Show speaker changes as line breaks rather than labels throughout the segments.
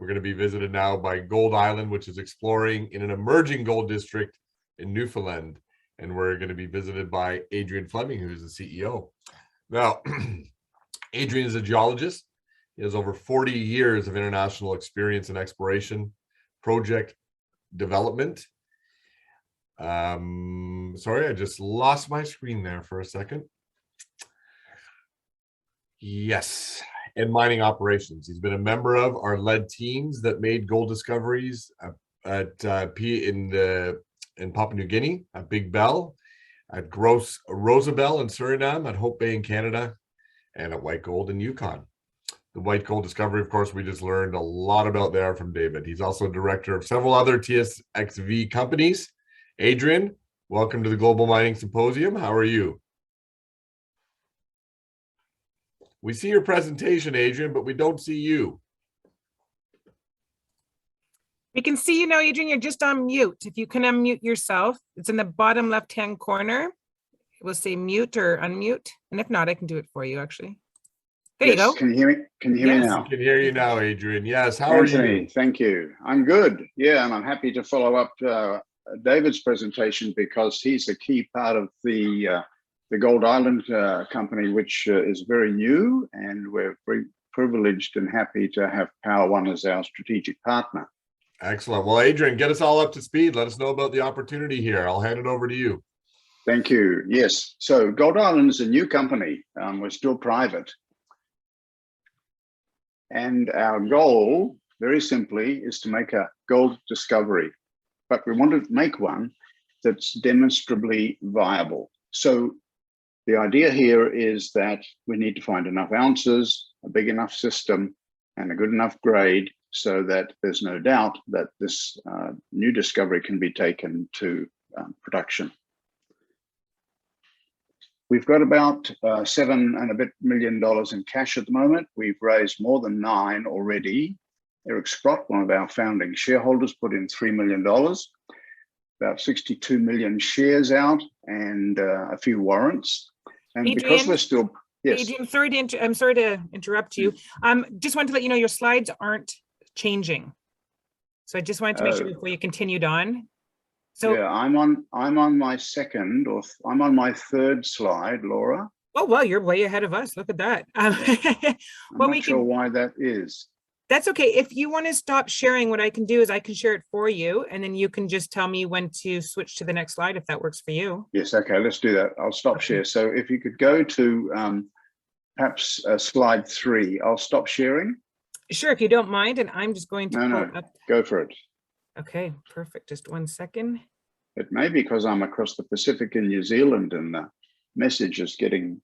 We're going to be visited now by Gold Island, which is exploring in an emerging gold district in Newfoundland. And we're going to be visited by Adrian Fleming, who is the CEO. Now, Adrian is a geologist. He has over 40 years of international experience in exploration, project development. Sorry, I just lost my screen there for a second. Yes, and mining operations. He's been a member of or led teams that made gold discoveries in Papua New Guinea, at Big Bell, at Rosabelle in Suriname, at Hope Bay in Canada, and at White Gold in Yukon. The White Gold discovery, of course, we just learned a lot about there from David. He's also director of several other TSXV companies. Adrian, welcome to the Global Mining Symposium. How are you? We see your presentation, Adrian, but we don't see you.
We can see you now, Adrian. You're just on mute. If you can unmute yourself, it's in the bottom left-hand corner. It will say mute or unmute. And if not, I can do it for you, actually. There you go.
Can you hear me? Can you hear me now?
I can hear you now, Adrian. Yes. How are you?
Thank you. I'm good. Yeah, and I'm happy to follow up David's presentation because he's a key part of the Gold Island company, which is very new, and we're very privileged and happy to have Power One as our strategic partner.
Excellent. Well, Adrian, get us all up to speed. Let us know about the opportunity here. I'll hand it over to you.
Thank you. Yes. So Gold Island is a new company. We're still private. And our goal, very simply, is to make a gold discovery. But we want to make one that's demonstrably viable. So the idea here is that we need to find enough ounces, a big enough system, and a good enough grade so that there's no doubt that this new discovery can be taken to production. We've got about $7 and a bit million in cash at the moment. We've raised more than 9 already. Eric Sprott, one of our founding shareholders, put in $3 million, about 62 million shares out, and a few warrants. And
Adrian,
because we're still, yes.
Adrian, I'm sorry to interrupt you. Just wanted to let you know your slides aren't changing. So I just wanted to make sure before you continued on. So
yeah, I'm on my second, or I'm on my third slide, Laura.
Oh well, you're way ahead of us. Look at that.
I'm not sure why that is.
That's okay. If you want to stop sharing, what I can do is I can share it for you, and then you can just tell me when to switch to the next slide if that works for you.
Yes, okay, let's do that. I'll stop share. So if you could go to perhaps slide 3, I'll stop sharing.
Sure, if you don't mind, and I'm just going to pull up.
Go for it.
Okay, perfect. Just 1 second.
It may be because I'm across the Pacific in New Zealand and the message is getting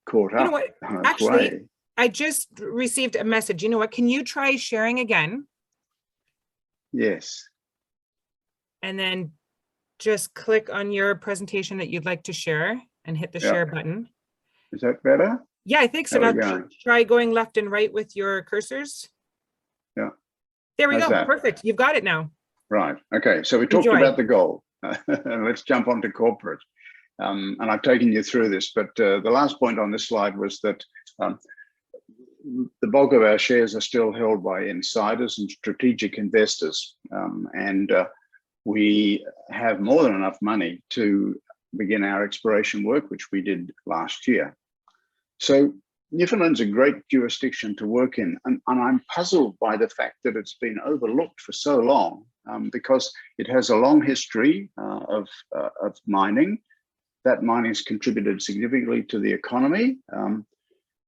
caught up.
You know what? Actually, I just received a message. You know what? Can you try sharing again?
Yes.
And then just click on your presentation that you'd like to share and hit the share button.
Is that better?
Yeah, I think so. Now try going left and right with your cursors.
Yeah.
There we go. Perfect. You've got it now.
Right. Okay. So we talked about the goal. Let's jump on to corporate. And I've taken you through this, but the last point on this slide was that the bulk of our shares are still held by insiders and strategic investors. And we have more than enough money to begin our exploration work, which we did last year. So Newfoundland's a great jurisdiction to work in, and I'm puzzled by the fact that it's been overlooked for so long, because it has a long history of mining. That mining has contributed significantly to the economy,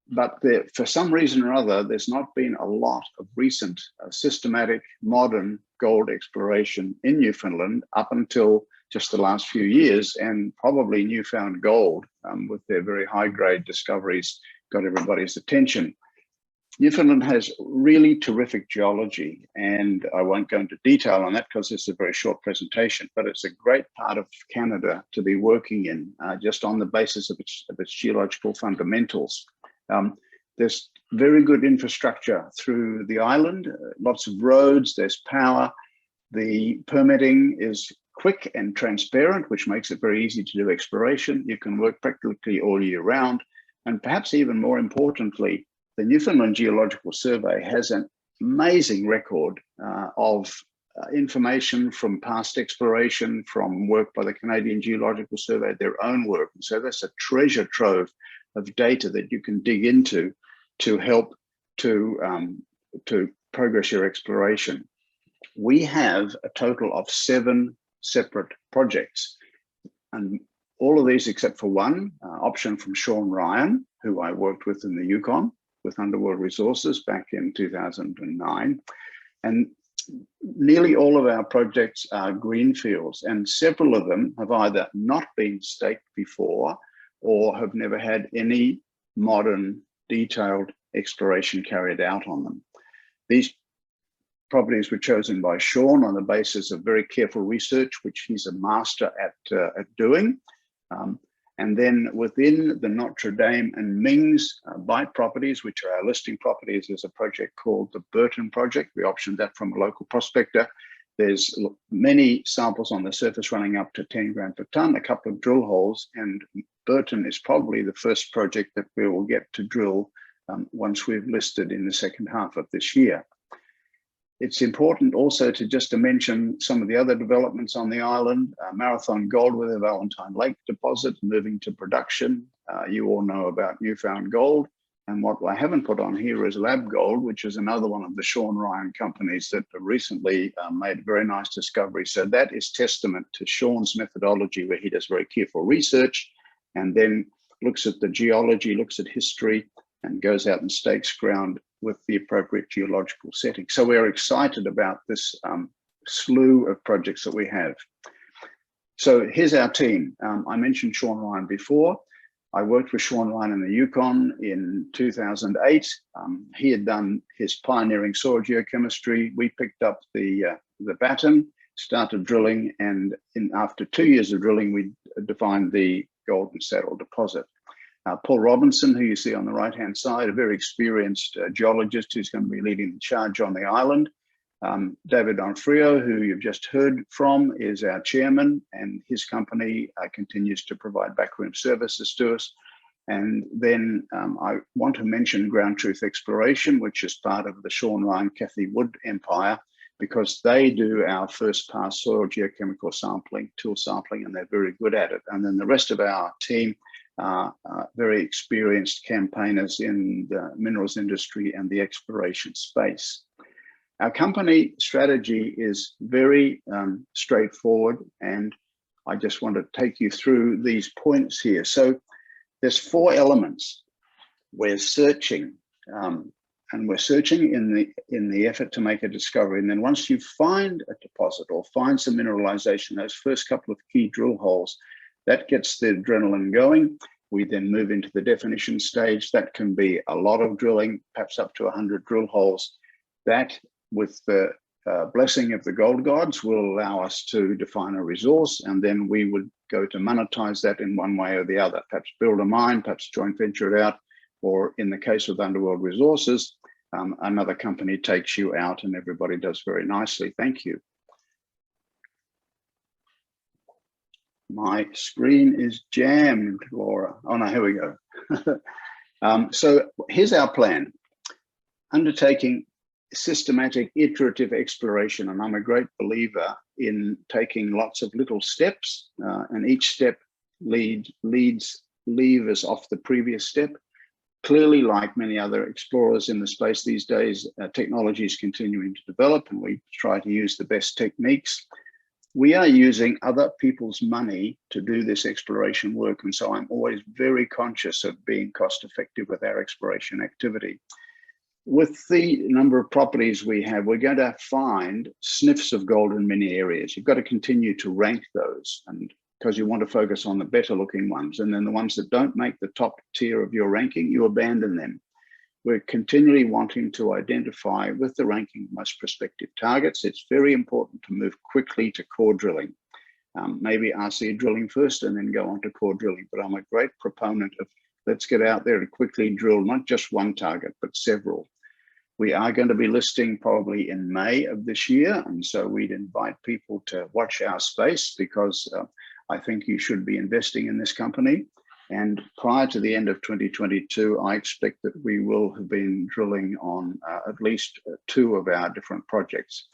but for some reason or other, there's not been a lot of recent systematic modern gold exploration in Newfoundland up until just the last few years, and probably Newfound Gold with their very high-grade discoveries got everybody's attention. Newfoundland has really terrific geology, and I won't go into detail on that because it's a very short presentation, but it's a great part of Canada to be working in, just on the basis of its geological fundamentals. There's very good infrastructure through the island, lots of roads, there's power. The permitting is quick and transparent, which makes it very easy to do exploration. You can work practically all year round. And perhaps even more importantly, the Newfoundland Geological Survey has an amazing record of information from past exploration, from work by the Canadian Geological Survey, their own work. And so that's a treasure trove of data that you can dig into to help to progress your exploration. We have a total of 7 separate projects, and all of these except for one option from Sean Ryan, who I worked with in the Yukon with Underworld Resources back in 2009. And nearly all of our projects are greenfields, and several of them have either not been staked before or have never had any modern detailed exploration carried out on them. These properties were chosen by Sean on the basis of very careful research, which he's a master at doing. And then within the Notre Dame and Mings Bight properties, which are our listing properties, there's a project called the Burton Project. We optioned that from a local prospector. There's many samples on the surface running up to 10 grams per ton, a couple of drill holes, and Burton is probably the first project that we will get to drill once we've listed in the second half of this year. It's important also to mention some of the other developments on the island. Marathon Gold with the Valentine Lake deposit moving to production. You all know about Newfound Gold. And what I haven't put on here is Lab Gold, which is another one of the Sean Ryan companies that recently made a very nice discovery. So that is testament to Sean's methodology, where he does very careful research and then looks at the geology, looks at history, and goes out and stakes ground with the appropriate geological setting. So we're excited about this slew of projects that we have. So here's our team. I mentioned Sean Ryan before. I worked with Sean Ryan in the Yukon in 2008. He had done his pioneering soil geochemistry. We picked up the baton, started drilling, and after 2 years of drilling, we defined the Golden Saddle deposit. Paul Robinson, who you see on the right-hand side, a very experienced geologist who's going to be leading the charge on the island. David Onfrio, who you've just heard from, is our chairman, and his company continues to provide backroom services to us. And then I want to mention Ground Truth Exploration, which is part of the Sean Ryan Cathy Wood empire, because they do our first pass soil geochemical sampling, tool sampling, and they're very good at it. And then the rest of our team are very experienced campaigners in the minerals industry and the exploration space. Our company strategy is very straightforward, and I just want to take you through these points here. So there's 4 elements. We're searching, and we're searching in the effort to make a discovery. And then once you find a deposit or find some mineralization, those first couple of key drill holes, that gets the adrenaline going. We then move into the definition stage. That can be a lot of drilling, perhaps up to 100 drill holes. That, with the blessing of the gold gods, will allow us to define a resource, and then we would go to monetize that in one way or the other, perhaps build a mine, perhaps joint venture it out, or in the case of Underworld Resources, another company takes you out and everybody does very nicely. Thank you. My screen is jammed, Laura. Oh no, here we go. So here's our plan. Undertaking systematic iterative exploration, and I'm a great believer in taking lots of little steps, and each step leads levers off the previous step. Clearly, like many other explorers in the space these days, technology is continuing to develop, and we try to use the best techniques. We are using other people's money to do this exploration work, and so I'm always very conscious of being cost effective with our exploration activity. With the number of properties we have, we're going to find sniffs of gold in many areas. You've got to continue to rank those, and because you want to focus on the better looking ones, and then the ones that don't make the top tier of your ranking, you abandon them. We're continually wanting to identify with the ranking most prospective targets. It's very important to move quickly to core drilling. Maybe RC drilling first and then go on to core drilling, but I'm a great proponent of let's get out there and quickly drill not just one target, but several. We are going to be listing probably in May of this year, and so we'd invite people to watch our space, because I think you should be investing in this company. And prior to the end of 2022, I expect that we will have been drilling on at least 2 of our different projects.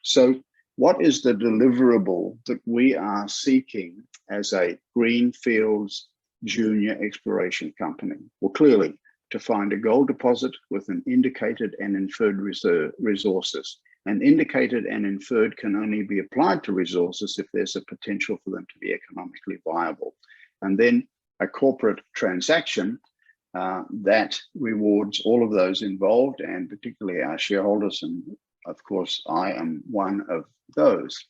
So what is the deliverable that we are seeking as a greenfields junior exploration company? Well, clearly, to find a gold deposit with an indicated and inferred resources. And indicated and inferred can only be applied to resources if there's a potential for them to be economically viable. And then a corporate transaction that rewards all of those involved, and particularly our shareholders. And of course, I am one of those.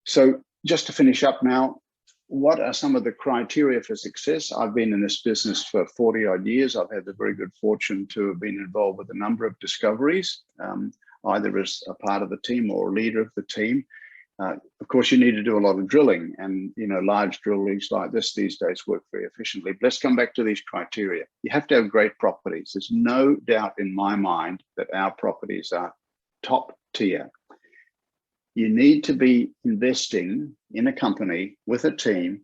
So just to finish up now, what are some of the criteria for success? I've been in this business for 40 odd years. I've had the very good fortune to have been involved with a number of discoveries, either as a part of the team or a leader of the team. Of course, you need to do a lot of drilling, and large drill rigs like this these days work very efficiently. But let's come back to these criteria. You have to have great properties. There's no doubt in my mind that our properties are top tier. You need to be investing in a company with a team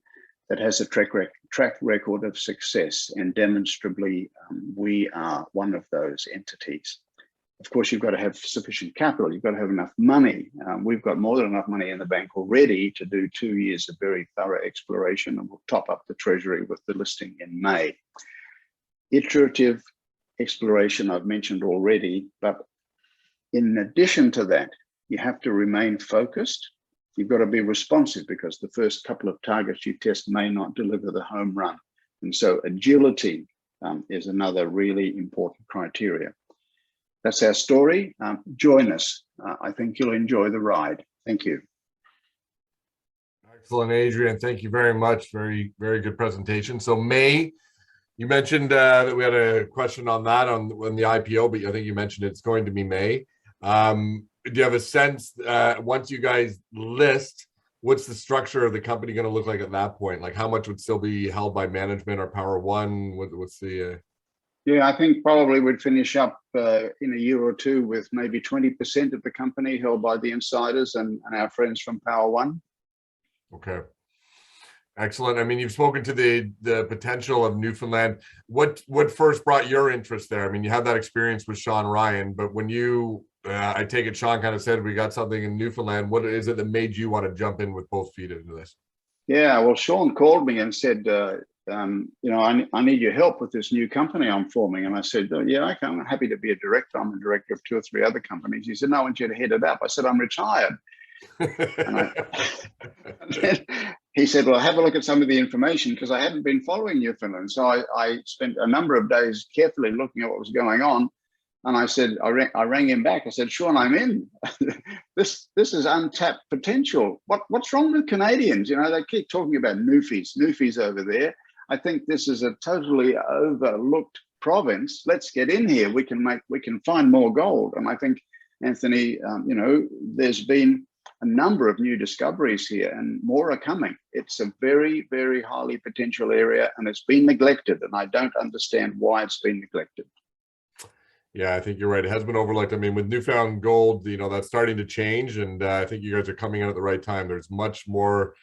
that has a track record of success, and demonstrably we are one of those entities. Of course, you've got to have sufficient capital. You've got to have enough money. We've got more than enough money in the bank already to do 2 years of very thorough exploration, and we'll top up the treasury with the listing in May. Iterative exploration I've mentioned already, but in addition to that, you have to remain focused. You've got to be responsive, because the first couple of targets you test may not deliver the home run. And so agility is another really important criteria. That's our story. Join us. I think you'll enjoy the ride. Thank you.
Excellent, Adrian. Thank you very much. Very, very good presentation. So May, you mentioned that we had a question on that on the IPO, but I think you mentioned it's going to be May. Do you have a sense, once you guys list, what's the structure of the company going to look like at that point? Like how much would still be held by management or Power One? What's the...
Yeah, I think probably we'd finish up in a year or two with maybe 20% of the company held by the insiders and our friends from Power One.
Okay. Excellent. I mean, you've spoken to the potential of Newfoundland. What first brought your interest there? I mean, you had that experience with Sean Ryan, but when you, I take it Sean kind of said, we got something in Newfoundland. What is it that made you want to jump in with both feet into this? Yeah,
well, Sean called me and said, I need your help with this new company I'm forming. And I said, oh, yeah, okay, I'm happy to be a director. I'm a director of 2 or 3 other companies. He said, no, I want you to head it up. I said, I'm retired. And then he said, well, have a look at some of the information, because I hadn't been following Newfoundland. So I spent a number of days carefully looking at what was going on. And I said, I rang him back. I said, Sean, I'm in. This is untapped potential. What's wrong with Canadians? They keep talking about Newfies over there. I think this is a totally overlooked province. Let's get in here. We can find more gold. And I think, Anthony, there's been a number of new discoveries here, and more are coming. It's a very, very highly potential area, and it's been neglected. And I don't understand why it's been neglected.
Yeah, I think you're right. It has been overlooked. I mean, with newfound gold, that's starting to change, and I think you guys are coming in at the right time. There's much more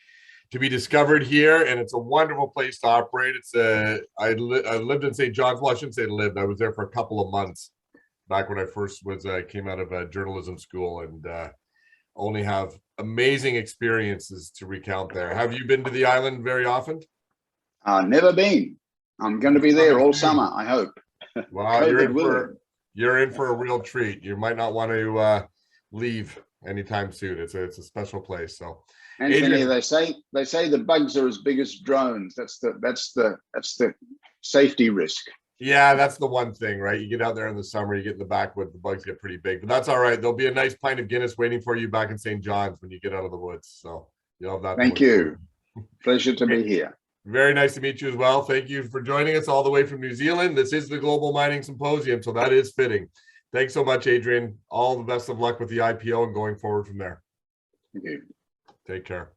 to be discovered here, and it's a wonderful place to operate. I lived in St. John's. Well, I shouldn't say lived. I was there for a couple of months back when I first came out of a journalism school, and only have amazing experiences to recount there. Have you been to the island very often?
Never been. I'm going to be there all summer, I hope.
Wow, you're in for a real treat. You might not want to leave anytime soon. It's a special place. So,
Anthony, Adrian, they say the bugs are as big as drones. That's the safety risk.
Yeah, that's the one thing, right? You get out there in the summer, you get in the backwoods, the bugs get pretty big, but that's all right. There'll be a nice pint of Guinness waiting for you back in St. John's when you get out of the woods. So you'll have that.
Thank you. Pleasure to be here.
Very nice to meet you as well. Thank you for joining us all the way from New Zealand. This is the Global Mining Symposium, so that is fitting. Thanks so much, Adrian. All the best of luck with the IPO and going forward from there.
Thank you.
Take care.